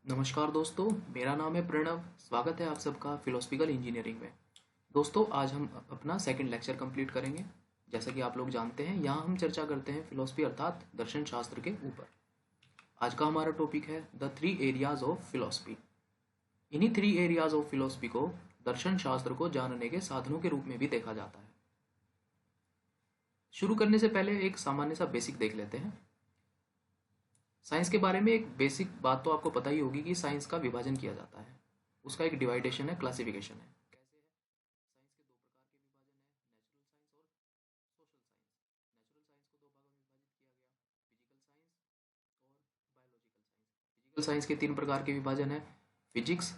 नमस्कार दोस्तों, मेरा नाम है प्रणव। स्वागत है आप सबका फिलोसफिकल इंजीनियरिंग में। दोस्तों, आज हम अपना सेकंड लेक्चर कंप्लीट करेंगे। जैसा कि आप लोग जानते हैं, यहाँ हम चर्चा करते हैं फिलोसफी अर्थात दर्शन शास्त्र के ऊपर। आज का हमारा टॉपिक है the three areas of philosophy. इन्हीं थ्री एरियाज ऑफ फिलोसफी को दर्शन शास्त्र को जानने के साधनों के रूप में भी देखा जाता है। शुरू करने से पहले एक सामान्य सा बेसिक देख लेते हैं। साइंस के बारे में एक बेसिक बात तो आपको पता ही होगी कि साइंस का विभाजन किया जाता है। उसका एक डिवाइडेशन है, क्लासिफिकेशन है। कैसे है? साइंस के दो प्रकार के विभाजन है, नेचुरल साइंस और सोशल साइंस। नेचुरल साइंस को दो भागों में विभाजित किया गया, फिजिकल साइंस और बायोलॉजिकल साइंस। फिजिकल साइंस के तीन प्रकार के विभाजन है, फिजिक्स,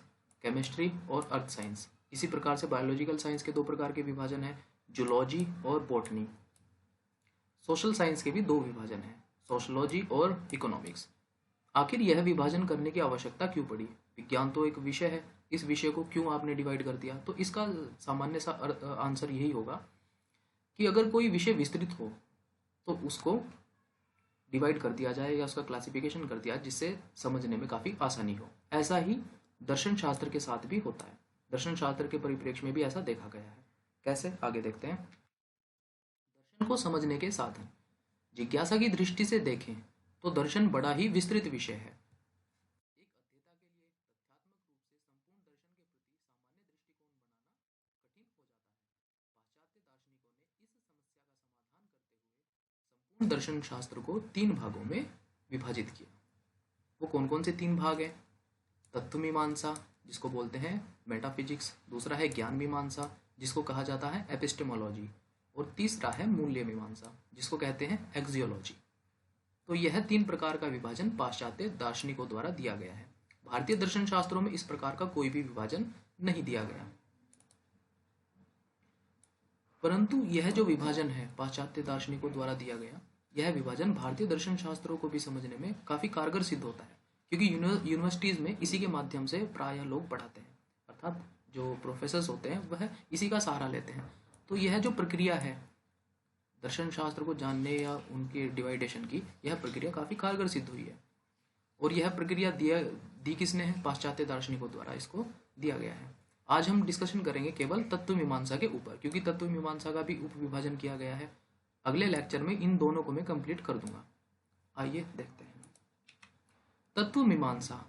केमिस्ट्री और अर्थ साइंस। इसी प्रकार से बायोलॉजिकल साइंस के दो प्रकार के विभाजन है, जूलॉजी और बॉटनी। सोशल साइंस के भी दो विभाजन हैं, सोशोलॉजी और इकोनॉमिक्स। आखिर यह विभाजन करने की आवश्यकता क्यों पड़ी? विज्ञान तो एक विषय है, इस विषय को क्यों आपने डिवाइड कर दिया? तो इसका सामान्य सा आंसर यही होगा कि अगर कोई विषय विस्तृत हो तो उसको डिवाइड कर दिया जाए या उसका क्लासिफिकेशन कर दिया, जिससे समझने में काफ़ी आसानी हो। ऐसा ही दर्शन शास्त्र के साथ भी होता है। दर्शन शास्त्र के परिप्रेक्ष्य में भी ऐसा देखा गया है। कैसे? आगे देखते हैं। दर्शन को समझने के साधन। जिज्ञासा की दृष्टि से देखें तो दर्शन बड़ा ही विस्तृत विषय है। एक अध्येता के लिए तथ्यात्मक रूप से संपूर्ण दर्शन के प्रति सामान्य दृष्टिकोण बनाना कठिन हो जाता है। पाश्चात्य दार्शनिकों ने इस समस्या का समाधान करते हुए संपूर्ण दर्शन शास्त्र को तीन भागों में विभाजित किया। वो कौन कौन से तीन भाग हैं? तत्व मीमांसा, जिसको बोलते हैं मेटाफिजिक्स। दूसरा है ज्ञान मीमांसा, जिसको कहा जाता है एपिस्टेमोलॉजी। और तीसरा है मूल्य मीमांसा, जिसको कहते हैं एक्सियोलॉजी। तो यह तीन प्रकार का विभाजन पाश्चात्य दार्शनिकों द्वारा दिया गया है। भारतीय दर्शन शास्त्रों में इस प्रकार का कोई भी विभाजन नहीं दिया गया। परंतु यह जो विभाजन है पाश्चात्य दार्शनिकों द्वारा दिया गया, यह विभाजन भारतीय दर्शन शास्त्रों को भी समझने में काफी कारगर सिद्ध होता है, क्योंकि यूनिवर्सिटीज में इसी के माध्यम से प्रायः लोग पढ़ाते हैं, अर्थात जो प्रोफेसर होते हैं वह इसी का सहारा लेते हैं। तो यह जो प्रक्रिया है दर्शन शास्त्र को जानने या उनके डिवाइडेशन की, यह प्रक्रिया काफी कारगर सिद्ध हुई है। और यह प्रक्रिया दी किसने है? पाश्चात्य दार्शनिकों द्वारा इसको दिया गया है। आज हम डिस्कशन करेंगे केवल तत्व मीमांसा के ऊपर, क्योंकि तत्व मीमांसा का भी उप विभाजन किया गया है। अगले लेक्चर में इन दोनों को मैं कंप्लीट कर दूंगा। आइए देखते हैं। तत्व मीमांसा।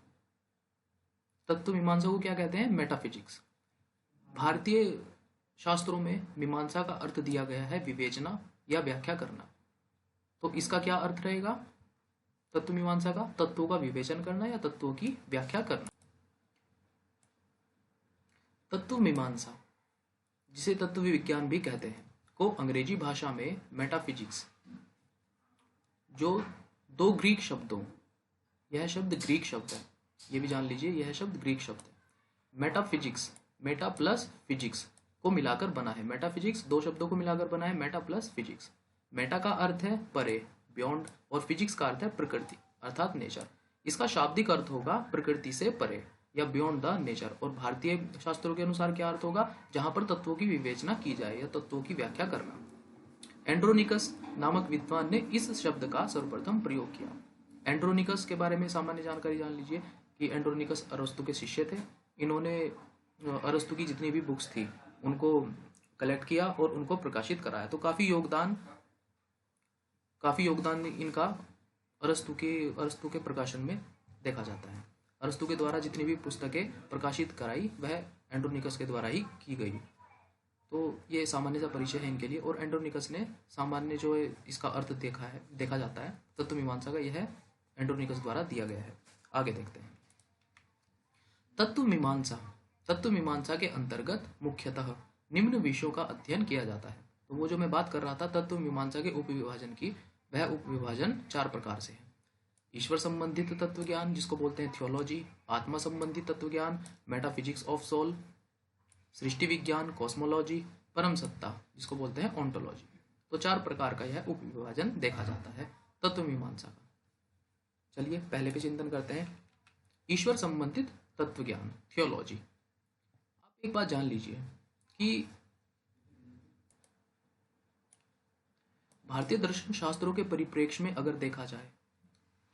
तत्व मीमांसा को क्या कहते हैं? मेटाफिजिक्स। भारतीय शास्त्रों में मीमांसा का अर्थ दिया गया है विवेचना या व्याख्या करना। तो इसका क्या अर्थ रहेगा तत्व मीमांसा का? तत्वों का विवेचन करना या तत्वों की व्याख्या करना। तत्व मीमांसा, जिसे तत्व विज्ञान भी कहते हैं, को अंग्रेजी भाषा में मेटाफिजिक्स, जो दो ग्रीक शब्दों, यह शब्द ग्रीक शब्द है, ये भी जान लीजिए, यह शब्द ग्रीक शब्द है। मेटाफिजिक्स, मेटा प्लस फिजिक्स को मिलाकर बना है। मेटाफिजिक्स दो शब्दों को मिलाकर बना है, मेटा प्लस फिजिक्स। मेटा का अर्थ है परे, बियॉन्ड, और फिजिक्स का अर्थ है प्रकृति अर्थात नेचर। इसका शाब्दिक अर्थ होगा प्रकृति से परे या बियॉन्ड द नेचर। और भारतीय शास्त्रों के अनुसार क्या अर्थ होगा? जहां पर तत्वों की विवेचना की जाए या तत्वों की व्याख्या करना। एंड्रोनिकस नामक विद्वान ने इस शब्द का सर्वप्रथम प्रयोग किया। एंड्रोनिकस के बारे में सामान्य जानकारी जान लीजिए कि एंड्रोनिकस अरस्तु के शिष्य थे। इन्होंने अरस्तु की जितनी भी बुक्स थी उनको कलेक्ट किया और उनको प्रकाशित कराया। तो काफी योगदान इनका अरस्तु के प्रकाशन में देखा जाता है। अरस्तु के द्वारा जितनी भी पुस्तकें प्रकाशित कराई वह एंड्रोनिकस के द्वारा ही की गई। तो ये सामान्य सा परिचय है इनके लिए। और एंड्रोनिकस ने सामान्य जो इसका अर्थ देखा जाता है तत्व मीमांसा का, यह एंड्रोनिकस द्वारा दिया गया है। आगे देखते हैं। तत्व मीमांसा। तत्व मीमांसा के अंतर्गत मुख्यतः निम्न विषयों का अध्ययन किया जाता है। तो वो जो मैं बात कर रहा था तत्व मीमांसा के उपविभाजन की, वह उपविभाजन चार प्रकार से है। ईश्वर संबंधित तत्व ज्ञान, जिसको बोलते हैं थियोलॉजी। आत्मा संबंधित तत्व ज्ञान, मेटाफिजिक्स ऑफ सोल। सृष्टि विज्ञान, कॉस्मोलॉजी। परम सत्ता, जिसको बोलते हैं ऑन्टोलॉजी। तो चार प्रकार का यह उपविभाजन देखा जाता है तत्व मीमांसा का। चलिए पहले पे चिंतन करते हैं। ईश्वर संबंधित तत्व ज्ञान, थियोलॉजी। आप एक बात जान लीजिए कि भारतीय दर्शन शास्त्रों के परिप्रेक्ष्य में अगर देखा जाए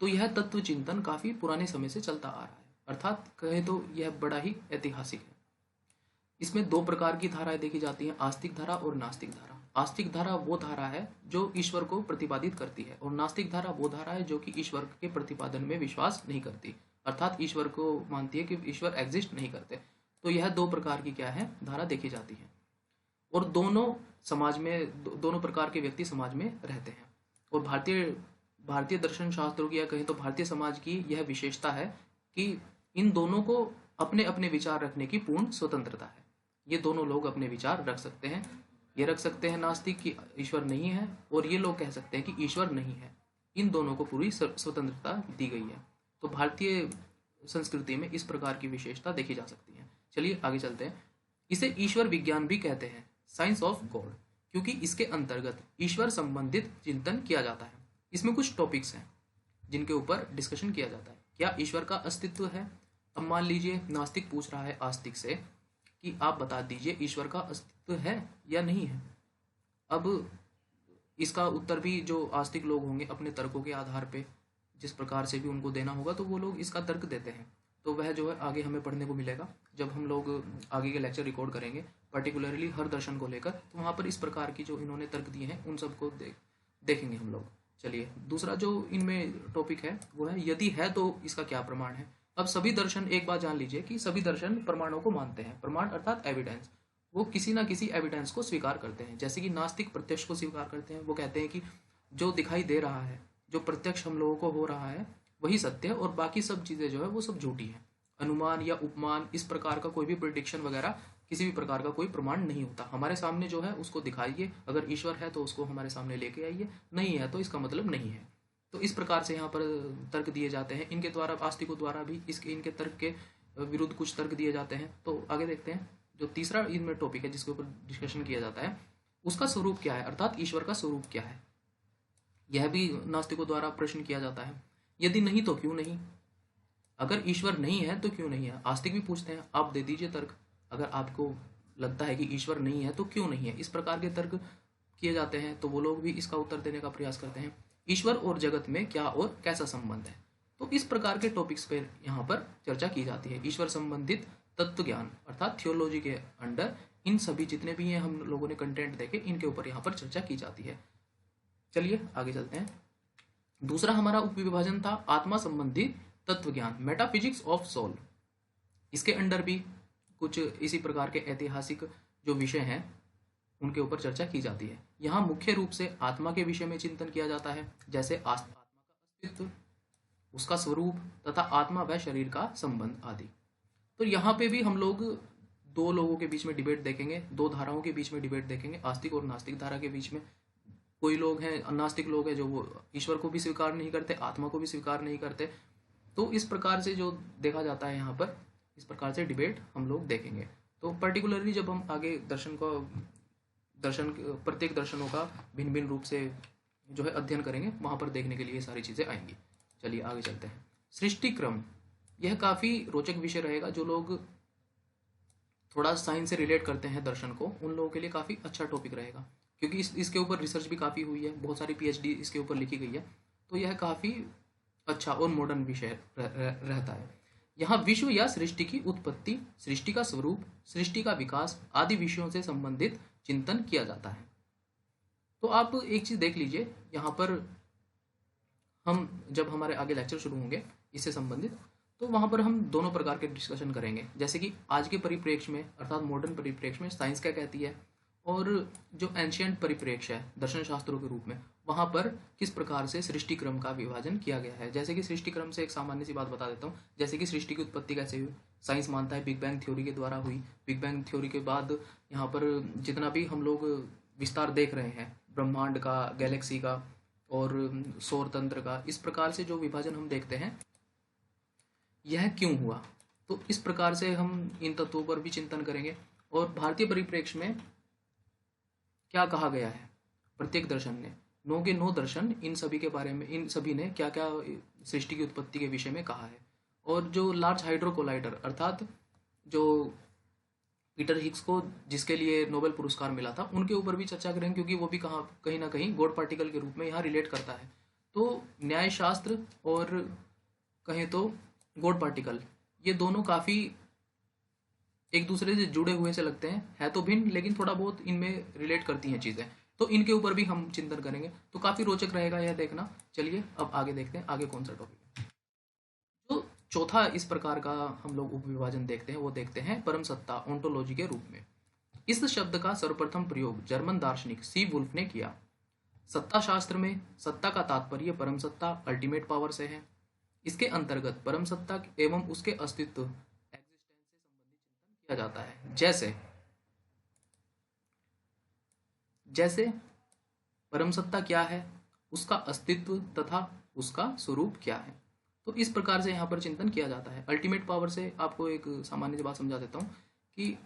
तो यह तत्व चिंतन काफी पुराने समय से चलता आ रहा है। अर्थात कहें तो यह बड़ा ही ऐतिहासिक है। इसमें दो प्रकार की धाराएं देखी जाती हैं, आस्तिक धारा और नास्तिक धारा। आस्तिक धारा वो धारा है जो ईश्वर को प्रतिपादित करती है, और नास्तिक धारा वो धारा है जो कि ईश्वर के प्रतिपादन में विश्वास नहीं करती, अर्थात ईश्वर को मानती है कि ईश्वर एग्जिस्ट नहीं करते। तो यह दो प्रकार की क्या है, धारा देखी जाती है। और दोनों समाज में दोनों प्रकार के व्यक्ति समाज में रहते हैं। और भारतीय दर्शन शास्त्रों की या कहें तो भारतीय समाज की यह विशेषता है कि इन दोनों को अपने अपने विचार रखने की पूर्ण स्वतंत्रता है। ये दोनों लोग अपने विचार रख सकते हैं। ये रख सकते हैं नास्तिक कि ईश्वर नहीं है, और ये लोग कह सकते हैं कि ईश्वर नहीं है। इन दोनों को पूरी स्वतंत्रता दी गई है। तो भारतीय संस्कृति में इस प्रकार की विशेषता देखी जा सकती है। चलिए आगे चलते हैं। इसे ईश्वर विज्ञान भी कहते हैं, साइंस ऑफ गॉड, क्योंकि इसके अंतर्गत ईश्वर संबंधित चिंतन किया जाता है। इसमें कुछ टॉपिक्स हैं जिनके ऊपर डिस्कशन किया जाता है। क्या ईश्वर का अस्तित्व है? अब मान लीजिए नास्तिक पूछ रहा है आस्तिक से कि आप बता दीजिए ईश्वर का अस्तित्व है या नहीं है। अब इसका उत्तर भी जो आस्तिक लोग होंगे अपने तर्कों के आधार पे जिस प्रकार से भी उनको देना होगा, तो वो लोग इसका तर्क देते हैं। तो वह जो है आगे हमें पढ़ने को मिलेगा जब हम लोग आगे के लेक्चर रिकॉर्ड करेंगे, पर्टिकुलरली हर दर्शन को लेकर। तो वहाँ पर इस प्रकार की जो इन्होंने तर्क दिए हैं उन सबको देखेंगे हम लोग। चलिए, दूसरा जो इनमें टॉपिक है वो है यदि है तो इसका क्या प्रमाण है। अब सभी दर्शन, एक बात जान लीजिए कि सभी दर्शन प्रमाणों को मानते हैं। प्रमाण अर्थात एविडेंस, वो किसी ना किसी एविडेंस को स्वीकार करते हैं। जैसे कि नास्तिक प्रत्यक्ष को स्वीकार करते हैं। वो कहते हैं कि जो दिखाई दे रहा है, जो प्रत्यक्ष हम लोगों को हो रहा है वही सत्य है, और बाकी सब चीज़ें जो है वो सब झूठी है। अनुमान या उपमान, इस प्रकार का कोई भी प्रिडिक्शन वगैरह, किसी भी प्रकार का कोई प्रमाण नहीं होता। हमारे सामने जो है उसको दिखाइए, अगर ईश्वर है तो उसको हमारे सामने लेके आइए, नहीं है तो इसका मतलब नहीं है। तो इस प्रकार से यहाँ पर तर्क दिए जाते हैं इनके द्वारा। आस्तिकों द्वारा भी इनके तर्क के विरुद्ध कुछ तर्क दिए जाते हैं। तो आगे देखते हैं। जो तीसरा इनमें टॉपिक है जिसके ऊपर डिस्कशन किया जाता है, उसका स्वरूप क्या है, अर्थात ईश्वर का स्वरूप क्या है। यह भी नास्तिकों द्वारा प्रश्न किया जाता है। यदि नहीं तो क्यों नहीं, अगर ईश्वर नहीं है तो क्यों नहीं है। आस्तिक भी पूछते हैं, आप दे दीजिए तर्क, अगर आपको लगता है कि ईश्वर नहीं है तो क्यों नहीं है। इस प्रकार के तर्क किए जाते हैं। तो वो लोग भी इसका उत्तर देने का प्रयास करते हैं। ईश्वर और जगत में क्या और कैसा संबंध है। तो इस प्रकार के टॉपिक्स पर यहाँ पर चर्चा की जाती है। ईश्वर संबंधित तत्व ज्ञान अर्थात थियोलॉजी के अंडर इन सभी जितने भी हैं हम लोगों ने कंटेंट देखे, इनके ऊपर यहाँ पर चर्चा की जाती है। चलिए आगे चलते हैं। दूसरा हमारा उपविभाजन था आत्मा संबंधी तत्व ज्ञान, मेटाफिजिक्स ऑफ सोल। इसके अंडर भी कुछ इसी प्रकार के ऐतिहासिक जो विषय हैं उनके ऊपर चर्चा की जाती है। यहाँ मुख्य रूप से आत्मा के विषय में चिंतन किया जाता है, जैसे आत्मा का अस्तित्व, उसका स्वरूप तथा आत्मा व शरीर का संबंध आदि। तो यहाँ पे भी हम लोग दो लोगों के बीच में डिबेट देखेंगे, दो धाराओं के बीच में डिबेट देखेंगे, आस्तिक और नास्तिक धारा के बीच में। कोई लोग हैं, नास्तिक लोग हैं, जो वो ईश्वर को भी स्वीकार नहीं करते, आत्मा को भी स्वीकार नहीं करते। तो इस प्रकार से जो देखा जाता है यहाँ पर, इस प्रकार से डिबेट हम लोग देखेंगे। तो पर्टिकुलरली जब हम आगे प्रत्येक दर्शनों का भिन्न भिन्न रूप से जो है अध्ययन करेंगे, वहाँ पर देखने के लिए सारी चीज़ें आएंगी। चलिए आगे चलते हैं। सृष्टि क्रम, यह काफ़ी रोचक विषय रहेगा। जो लोग थोड़ा साइंस से रिलेट करते हैं दर्शन को, उन लोगों के लिए काफ़ी अच्छा टॉपिक रहेगा, क्योंकि इसके ऊपर रिसर्च भी काफ़ी हुई है, बहुत सारी पीएचडी इसके ऊपर लिखी गई है। तो यह काफ़ी अच्छा और मॉडर्न विषय रहता है। यहाँ विश्व या सृष्टि की उत्पत्ति, सृष्टि का स्वरूप, सृष्टि का विकास आदि विषयों से संबंधित चिंतन किया जाता है। तो आप एक चीज़ देख लीजिए, यहाँ पर हम जब हमारे आगे लेक्चर शुरू होंगे इससे संबंधित, तो वहाँ पर हम दोनों प्रकार के डिस्कशन करेंगे। जैसे कि आज के परिप्रेक्ष्य में अर्थात मॉडर्न परिप्रेक्ष्य में साइंस क्या कहती है, और जो एंशियंट परिप्रेक्ष्य है दर्शन शास्त्रों के रूप में, वहाँ पर किस प्रकार से सृष्टि क्रम का विभाजन किया गया है। जैसे कि सृष्टि क्रम से एक सामान्य सी बात बता देता हूँ। जैसे कि सृष्टि की उत्पत्ति कैसे हुई, साइंस मानता है बिग बैंग थ्योरी के द्वारा हुई। बिग बैंग थ्योरी के बाद यहाँ पर जितना भी हम लोग विस्तार देख रहे हैं ब्रह्मांड का, गैलेक्सी का और सौर तंत्र का, इस प्रकार से जो विभाजन हम देखते हैं यह क्यों हुआ। तो इस प्रकार से हम इन तत्वों पर भी चिंतन करेंगे। और भारतीय परिप्रेक्ष्य में क्या कहा गया है प्रत्येक दर्शन ने, 9 के 9 दर्शन, इन सभी के बारे में, इन सभी ने क्या क्या सृष्टि की उत्पत्ति के विषय में कहा है। और जो लार्ज हाइड्रो कोलाइडर अर्थात जो पीटर हिग्स को जिसके लिए नोबेल पुरस्कार मिला था, उनके ऊपर भी चर्चा करेंगे, क्योंकि वो भी कहीं ना कहीं गॉड पार्टिकल के रूप में यहाँ रिलेट करता है। तो न्याय शास्त्र और कहें तो गॉड पार्टिकल, ये दोनों काफ़ी एक दूसरे से जुड़े हुए से लगते हैं, है तो भिन्न लेकिन थोड़ा बहुत इनमें रिलेट करती हैं चीज़ें, तो इनके ऊपर भी हम चिंतन करेंगे, तो काफ़ी रोचक रहेगा यह देखना। चलिए अब आगे देखते हैं आगे कौन सा टॉपिक है। जो चौथा इस प्रकार का हम लोग उपविभाजन देखते हैं वो देखते हैं परम सत्ता ओंटोलॉजी के रूप में। इस शब्द का सर्वप्रथम प्रयोग जर्मन दार्शनिक सी वुल्फ ने किया। सत्ता शास्त्र में सत्ता का तात्पर्य परम सत्ता अल्टीमेट पावर से है। इसके अंतर्गत परम सत्ता एवं उसके अस्तित्व एग्जिस्टेंस से संबंधित चिंतन किया जाता है। जैसे जैसे परम सत्ता क्या है, उसका अस्तित्व तथा उसका स्वरूप क्या है, तो इस प्रकार से यहाँ पर चिंतन किया जाता है। अल्टीमेट पावर से आपको एक सामान्य सी बात समझा देता हूँ कि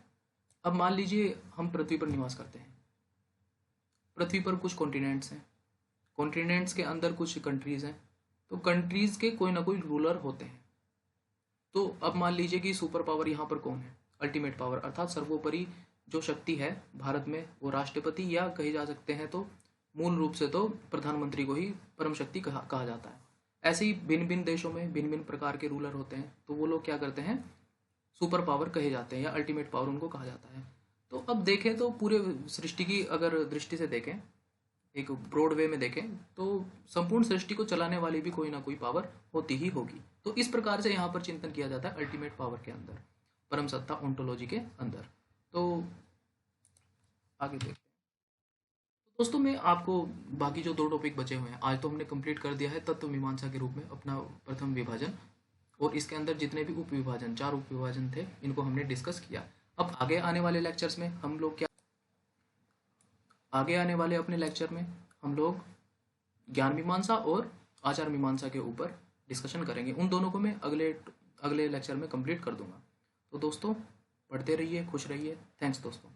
अब मान लीजिए हम पृथ्वी पर निवास करते हैं। पृथ्वी पर कुछ कॉन्टिनेंट्स हैं, कॉन्टिनेंट्स के अंदर कुछ कंट्रीज हैं, तो कंट्रीज के कोई ना कोई रूलर होते हैं। तो अब मान लीजिए कि सुपर पावर यहाँ पर कौन है, अल्टीमेट पावर अर्थात सर्वोपरि जो शक्ति है भारत में वो राष्ट्रपति, या कही जा सकते हैं तो मूल रूप से तो प्रधानमंत्री को ही परम शक्ति कहा जाता है। ऐसे ही भिन्न भिन्न देशों में भिन्न भिन्न प्रकार के रूलर होते हैं, तो वो लोग क्या करते हैं, सुपर पावर कहे जाते हैं या अल्टीमेट पावर उनको कहा जाता है। तो अब देखें तो पूरे सृष्टि की अगर दृष्टि से देखें, एक ब्रॉड वे में देखें, तो संपूर्ण सृष्टि को चलाने वाली भी कोई ना कोई पावर होती ही होगी। तो इस प्रकार से यहाँ पर चिंतन किया जाता है अल्टीमेट पावर के अंदर, परम सत्ता ओंटोलॉजी के अंदर। तो आगे देखते हैं। तो दोस्तों मैं आपको बाकी जो दो टॉपिक बचे हुए हैं आज तो हमने कंप्लीट कर दिया है तत्व मीमांसा के रूप में अपना प्रथम विभाजन, और इसके अंदर जितने भी उप विभाजन 4 उप विभाजन थे इनको हमने डिस्कस किया। अब आगे आने वाले लेक्चर्स में हम लोग क्या, आगे आने वाले अपने लेक्चर में हम लोग ज्ञान मीमांसा और आचार मीमांसा के ऊपर डिस्कशन करेंगे। उन दोनों को मैं अगले लेक्चर में कंप्लीट कर दूंगा। तो दोस्तों पढ़ते रहिए, खुश रहिए। थैंक्स दोस्तों।